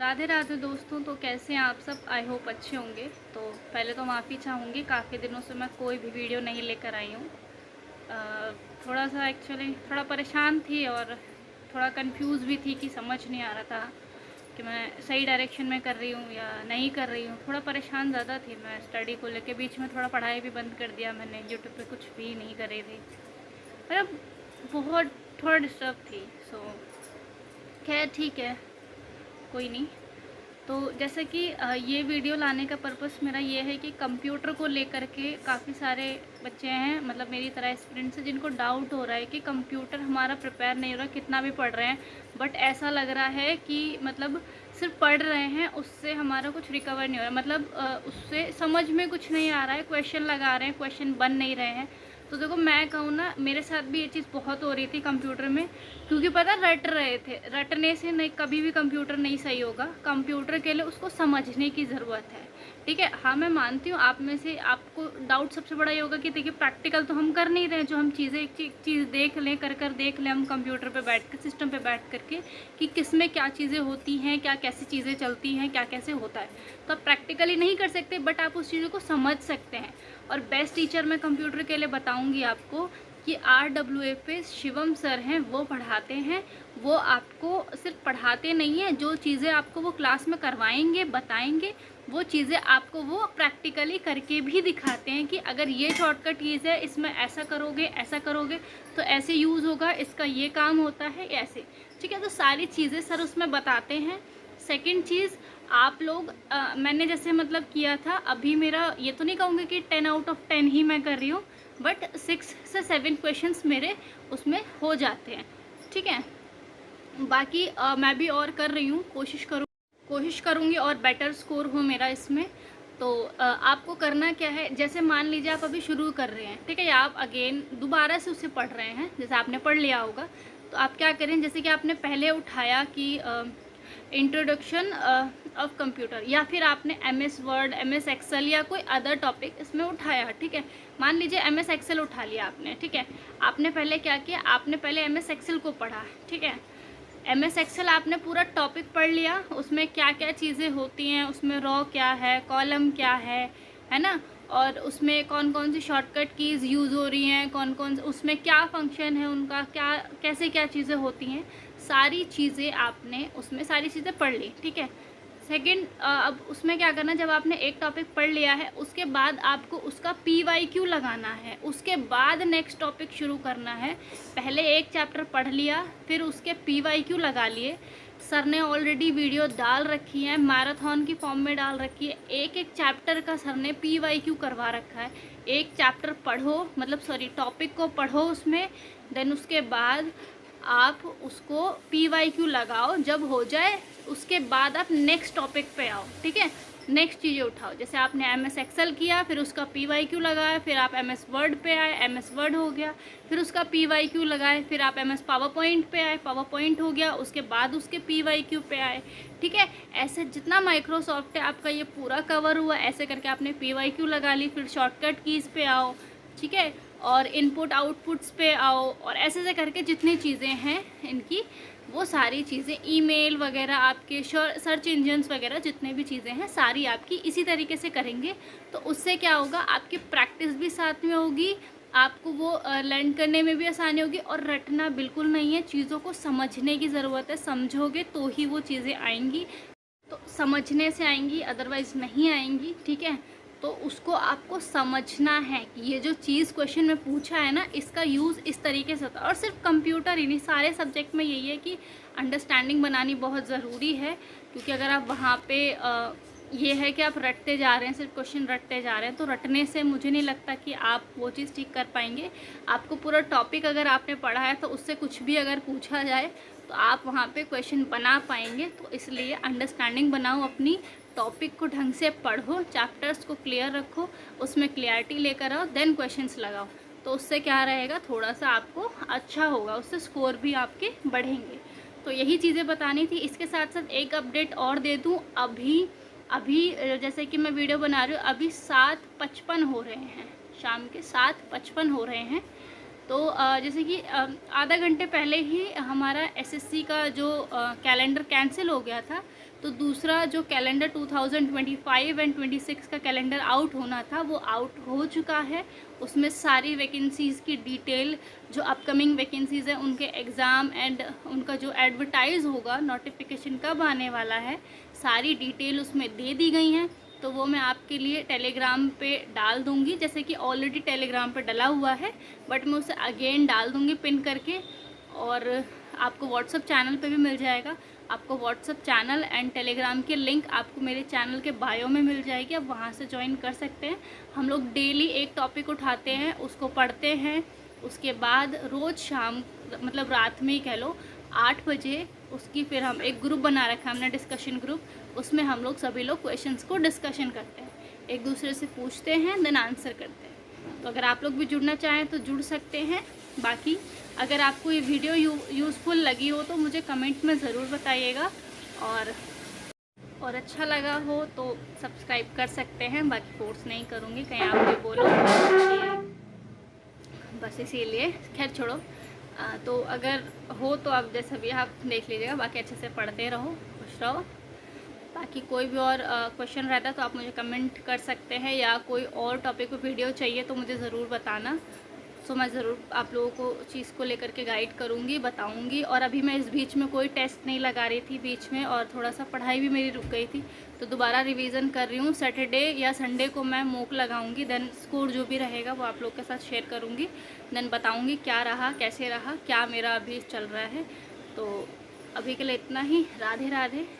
राधे राधे दोस्तों। तो कैसे हैं आप सब? आई होप अच्छे होंगे। तो पहले तो माफ़ी चाहूँगी, काफ़ी दिनों से मैं कोई भी वीडियो नहीं लेकर आई हूँ। थोड़ा सा एक्चुअली थोड़ा परेशान थी और थोड़ा कंफ्यूज भी थी कि समझ नहीं आ रहा था कि मैं सही डायरेक्शन में कर रही हूँ या नहीं कर रही हूँ। थोड़ा परेशान ज़्यादा थी मैं स्टडी को लेके। बीच में थोड़ा पढ़ाई भी बंद कर दिया मैंने, यूट्यूब पे कुछ भी नहीं कर रही थी। मतलब बहुत थोड़ा डिस्टर्ब थी। सो खैर ठीक है, कोई नहीं। तो जैसे कि ये वीडियो लाने का पर्पस मेरा ये है कि कंप्यूटर को लेकर के काफ़ी सारे बच्चे हैं, मतलब मेरी तरह स्टूडेंट्स हैं, जिनको डाउट हो रहा है कि कंप्यूटर हमारा प्रिपेयर नहीं हो रहा, कितना भी पढ़ रहे हैं बट ऐसा लग रहा है कि मतलब सिर्फ पढ़ रहे हैं, उससे हमारा कुछ रिकवर नहीं हो रहा, मतलब उससे समझ में कुछ नहीं आ रहा है। क्वेश्चन लगा रहे हैं, क्वेश्चन बन नहीं रहे हैं। तो देखो मैं कहूँ ना, मेरे साथ भी ये चीज़ बहुत हो रही थी कंप्यूटर में, क्योंकि पता रट रहे थे। रटने से नहीं, कभी भी कंप्यूटर नहीं सही होगा। कंप्यूटर के लिए उसको समझने की ज़रूरत है, ठीक है। हाँ मैं मानती हूँ आप में से आपको डाउट सबसे बड़ा ये होगा कि देखिए प्रैक्टिकल तो हम कर नहीं रहे हैं, जो हम चीज़ें एक चीज़ देख लें, कर देख लें हम कंप्यूटर पे बैठ कर, सिस्टम पे बैठ करके कि किस में क्या चीज़ें होती हैं, क्या कैसी चीज़ें चलती हैं, क्या कैसे होता है। तो आप प्रैक्टिकली नहीं कर सकते बट आप उस चीज़ों को समझ सकते हैं। और बेस्ट टीचर मैं कंप्यूटर के लिए बताऊँगी आपको कि RWA पे शिवम सर हैं, वो पढ़ाते हैं। वो आपको सिर्फ पढ़ाते नहीं हैं, जो चीज़ें आपको वो क्लास में करवाएंगे, बताएंगे, वो चीज़ें आपको वो प्रैक्टिकली करके भी दिखाते हैं कि अगर ये शॉर्टकट कीज़ है, इसमें ऐसा करोगे, ऐसा करोगे तो ऐसे यूज़ होगा, इसका ये काम होता है ऐसे, ठीक है। तो सारी चीज़ें सर उसमें बताते हैं। सेकंड चीज़, आप लोग मैंने जैसे मतलब किया था, अभी मेरा ये तो नहीं कहूँगी कि 10 आउट ऑफ 10 ही मैं कर रही हूँ, बट 6 से 7 क्वेश्चंस मेरे उसमें हो जाते हैं, ठीक है। बाकी मैं भी और कर रही हूँ, कोशिश करूँगी और बेटर स्कोर हो मेरा इसमें। तो आपको करना क्या है, जैसे मान लीजिए आप अभी शुरू कर रहे हैं, ठीक है, या आप अगेन दोबारा से उसे पढ़ रहे हैं, जैसे आपने पढ़ लिया होगा, तो आप क्या करें, जैसे कि आपने पहले उठाया कि इंट्रोडक्शन ऑफ कंप्यूटर, या फिर आपने MS वर्ड, MS एक्सेल या कोई अदर टॉपिक इसमें उठाया, ठीक है। मान लीजिए MS एक्सेल उठा लिया आपने, ठीक है। आपने पहले क्या किया, आपने पहले MS एक्सेल को पढ़ा, ठीक है। MS एक्सेल आपने पूरा टॉपिक पढ़ लिया, उसमें क्या क्या चीज़ें होती हैं, उसमें रो क्या है, कॉलम क्या है ना, और उसमें कौन कौन सी शॉर्टकट कीज़ यूज़ हो रही हैं, कौन कौन उसमें क्या फंक्शन है उनका, क्या कैसे क्या चीज़ें होती हैं, सारी चीज़ें आपने उसमें सारी चीज़ें पढ़ ली, ठीक है। सेकंड, अब उसमें क्या करना, जब आपने एक टॉपिक पढ़ लिया है उसके बाद आपको उसका PYQ लगाना है, उसके बाद नेक्स्ट टॉपिक शुरू करना है। पहले एक चैप्टर पढ़ लिया, फिर उसके PYQ लगा लिए। सर ने ऑलरेडी वीडियो डाल रखी है, मैराथन की फॉर्म में डाल रखी है, एक एक चैप्टर का सर ने PYQ करवा रखा है। एक चैप्टर पढ़ो, मतलब सॉरी टॉपिक को पढ़ो उसमें, देन उसके बाद आप उसको PYQ लगाओ। जब हो जाए उसके बाद आप नेक्स्ट टॉपिक पे आओ, ठीक है, नेक्स्ट चीज़ें उठाओ। जैसे आपने MS एक्सेल किया, फिर उसका PYQ लगाया, फिर आप MS वर्ड पे आए, MS वर्ड हो गया, फिर उसका PYQ लगाए, फिर आप MS पावर पॉइंट पे आए, पावर पॉइंट हो गया, उसके बाद उसके PYQ पे आए, ठीक है। ऐसे जितना माइक्रोसॉफ्ट है आपका ये पूरा कवर हुआ, ऐसे करके आपने PYQ लगा ली, फिर शॉर्टकट कीज़ पे आओ, ठीक है, और इनपुट आउटपुट्स पे आओ, और ऐसे ऐसे करके जितनी चीज़ें हैं इनकी, वो सारी चीज़ें, ईमेल वगैरह, आपके सर्च इंजन्स वगैरह, जितने भी चीज़ें हैं सारी आपकी इसी तरीके से करेंगे। तो उससे क्या होगा, आपकी प्रैक्टिस भी साथ में होगी, आपको वो लर्न करने में भी आसानी होगी, और रटना बिल्कुल नहीं है, चीज़ों को समझने की ज़रूरत है। समझोगे तो ही वो चीज़ें आएंगी, तो समझने से आएंगी, अदरवाइज़ नहीं आएंगी, ठीक है। तो उसको आपको समझना है कि ये जो चीज़ क्वेश्चन में पूछा है ना, इसका यूज़ इस तरीके से होता है। और सिर्फ कंप्यूटर ही नहीं, सारे सब्जेक्ट में यही है कि अंडरस्टैंडिंग बनानी बहुत ज़रूरी है। क्योंकि अगर आप वहाँ पे ये है कि आप रटते जा रहे हैं, सिर्फ क्वेश्चन रटते जा रहे हैं, तो रटने से मुझे नहीं लगता कि आप वो चीज़ ठीक कर पाएंगे। आपको पूरा टॉपिक अगर आपने पढ़ा है तो उससे कुछ भी अगर पूछा जाए तो आप वहाँ पे क्वेश्चन बना पाएंगे। तो इसलिए अंडरस्टैंडिंग बनाओ, अपनी टॉपिक को ढंग से पढ़ो, चैप्टर्स को क्लियर रखो, उसमें क्लियरिटी लेकर आओ, देन क्वेश्चंस लगाओ। तो उससे क्या रहेगा, थोड़ा सा आपको अच्छा होगा, उससे स्कोर भी आपके बढ़ेंगे। तो यही चीज़ें बतानी थी। इसके साथ साथ एक अपडेट और दे दूँ, अभी अभी जैसे कि मैं वीडियो बना रही हूँ, अभी 7:55 हो रहे हैं, शाम के 7:55 हो रहे हैं। तो जैसे कि आधा घंटे पहले ही हमारा SSC का जो कैलेंडर कैंसिल हो गया था, तो दूसरा जो कैलेंडर 2025 एंड 26 का कैलेंडर आउट होना था वो आउट हो चुका है। उसमें सारी वैकेंसीज़ की डिटेल, जो अपकमिंग वैकेंसीज़ हैं उनके एग्ज़ाम एंड उनका जो एडवर्टाइज़ होगा, नोटिफिकेशन कब आने वाला है, सारी डिटेल उसमें दे दी गई हैं। तो वो मैं आपके लिए टेलीग्राम पे डाल दूँगी, जैसे कि ऑलरेडी टेलीग्राम पे डला हुआ है, बट मैं उसे अगेन डाल दूँगी पिन करके। और आपको व्हाट्सअप चैनल पे भी मिल जाएगा। आपको व्हाट्सअप चैनल एंड टेलीग्राम की लिंक आपको मेरे चैनल के बायो में मिल जाएगी, आप वहाँ से ज्वाइन कर सकते हैं। हम लोग डेली एक टॉपिक उठाते हैं, उसको पढ़ते हैं। उसके बाद रोज़ शाम, मतलब रात में ही कह लो, 8 बजे उसकी फिर हम एक ग्रुप बना रखा है हमने, डिस्कशन ग्रुप। उसमें हम लोग सभी लोग क्वेश्चंस को डिस्कशन करते हैं, एक दूसरे से पूछते हैं, देन आंसर करते हैं। तो अगर आप लोग भी जुड़ना चाहें तो जुड़ सकते हैं। बाकी अगर आपको ये वीडियो यूज़फुल लगी हो तो मुझे कमेंट में ज़रूर बताइएगा, और अच्छा लगा हो तो सब्सक्राइब कर सकते हैं। बाकी फोर्स नहीं करूँगी, कहीं आप ये बोलो कि बस इसीलिए, खैर छोड़ो। तो अगर हो तो आप जैसा भी आप देख लीजिएगा। बाकी अच्छे से पढ़ते रहो, खुश रहो। बाकी कोई भी और क्वेश्चन रहता है तो आप मुझे कमेंट कर सकते हैं, या कोई और टॉपिक पे वीडियो चाहिए तो मुझे ज़रूर बताना। तो मैं ज़रूर आप लोगों को चीज़ को लेकर के गाइड करूँगी, बताऊँगी। और अभी मैं इस बीच में कोई टेस्ट नहीं लगा रही थी बीच में, और थोड़ा सा पढ़ाई भी मेरी रुक गई थी, तो दोबारा रिवीजन कर रही हूँ। सैटरडे या संडे को मैं मॉक लगाऊँगी, देन स्कोर जो भी रहेगा वो आप लोग के साथ शेयर करूँगी, देन बताऊँगी क्या रहा, कैसे रहा, क्या मेरा अभी चल रहा है। तो अभी के लिए इतना ही। राधे राधे।